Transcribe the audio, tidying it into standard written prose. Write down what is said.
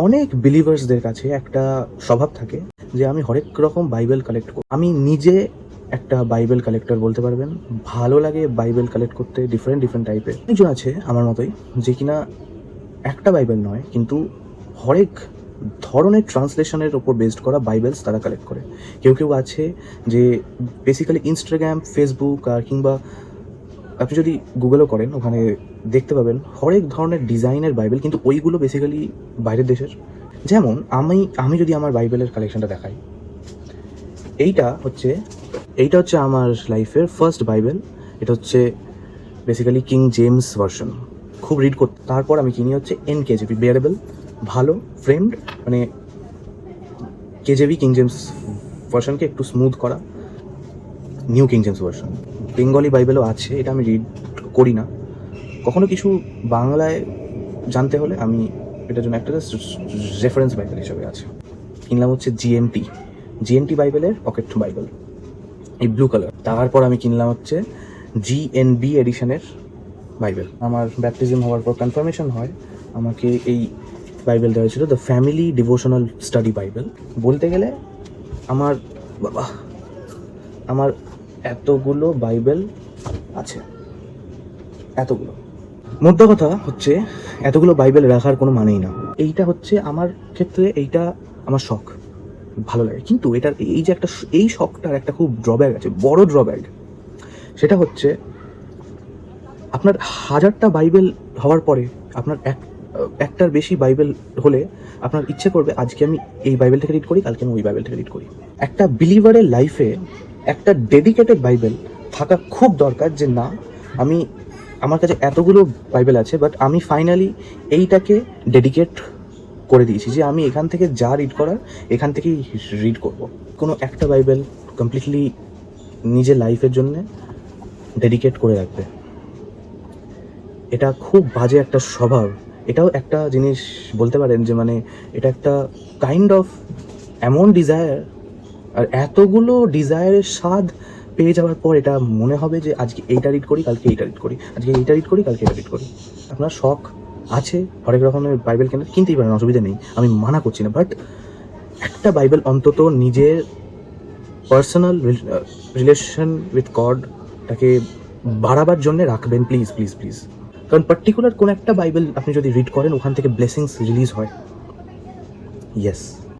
অনেক বিলিভার্সদের কাছে একটা স্বভাব থাকে যে আমি হরেক রকম বাইবেল কালেক্ট করি। আমি নিজে একটা বাইবেল কালেক্টর বলতে পারবেন। ভালো লাগে বাইবেল কালেক্ট করতে, ডিফারেন্ট ডিফারেন্ট টাইপের। একজন আছে আমার মতোই যে কিনা একটা বাইবেল নয় কিন্তু হরেক ধরনের ট্রান্সলেশনের ওপর বেসড করা বাইবেলস তারা কালেক্ট করে। কেউ কেউ আছে যে বেসিক্যালি ইনস্টাগ্রাম, ফেসবুক আর কিংবা আপনি যদি গুগলও করেন ওখানে দেখতে পাবেন হরেক ধরনের ডিজাইনের বাইবেল, কিন্তু ওইগুলো বেসিক্যালি বাইরের দেশের। যেমন আমি যদি আমার বাইবেলের কালেকশনটা দেখাই, এইটা হচ্ছে আমার লাইফের ফার্স্ট বাইবেল। এটা হচ্ছে বেসিক্যালি কিং জেমস ভার্সন। খুব রিড করতে, তারপর আমি কিনি হচ্ছে NKJV বেয়ারেবল, ভালো ফ্রেমড, মানে KJV কিং জেমস ভার্সনকে একটু স্মুথ করা, new King James version. Bengali বাইবেলও আছে, এটা আমি রিড করি না। কখনো কিছু বাংলায় জানতে হলে আমি এটার জন্য একটা রেফারেন্স বাইবেল হিসেবে আছে। কিনলাম হচ্ছে GNT বাইবেলের পকেট বাইবেল, এই ব্লু কালার। তারপর আমি কিনলাম হচ্ছে GNB এডিশনের বাইবেল। আমার ব্যাপটিজম হওয়ার পর কনফার্মেশন হয়, আমাকে এই বাইবেল দেওয়া হয়েছিল, the family devotional study Bible. বলতে গেলে আমার এতগুলো বাইবেল আছে, এতগুলো। মোদ্দা কথা হচ্ছে এতগুলো বাইবেল রাখার কোনো মানেই না। এইটা হচ্ছে আমার ক্ষেত্রে এইটা আমার শখ, ভালো লাগে। কিন্তু এটার এই শখটার একটা খুব ড্রব্যাক আছে, বড় ড্রব্যাক। সেটা হচ্ছে আপনার 1000টা বাইবেল হওয়ার পরে আপনার একটার বেশি বাইবেল হলে আপনার ইচ্ছে করবে আজকে আমি এই বাইবেল থেকে রিড করি, কালকে আমি ওই বাইবেল থেকে রিড করি। একটা বিলিভারের লাইফে একটা ডেডিকেটেড বাইবেল থাকা খুব দরকার, যে না আমার কাছে এতগুলো বাইবেল আছে বাট আমি ফাইনালি এইটাকে ডেডিকেট করে দিয়েছি যে আমি এখান থেকে যা রিড করার এখান থেকেই রিড করব। কোনো একটা বাইবেল কমপ্লিটলি নিজের লাইফের জন্য ডেডিকেট করে রাখবে, এটা খুব বাজে একটা স্বভাব। এটাও একটা জিনিস বলতে পারেন যে মানে এটা একটা কাইন্ড অফ এমন ডিজায়ার, আর এতগুলো ডিজায়ারের স্বাদ পেয়ে যাওয়ার পর এটা মনে হবে যে আজকে এইটা রিড করি, কালকে এইটা রিড করি, আজকে এইটা রিড করি, কালকে এটা রিড করি। আপনার শখ আছে হরেক রকমের বাইবেল কেনার, কিনতেই পারেন, অসুবিধা নেই, আমি মানা করছি না। বাট একটা বাইবেল অন্তত নিজের পার্সোনাল রিলেশন উইথ গডটাকে বাড়াবার জন্য রাখবেন, প্লিজ প্লিজ প্লিজ। কারণ পার্টিকুলার কোন একটা বাইবেল আপনি যদি রিড করেন ওখান থেকে ব্লেসিংস রিলিজ হয়। ইয়েস।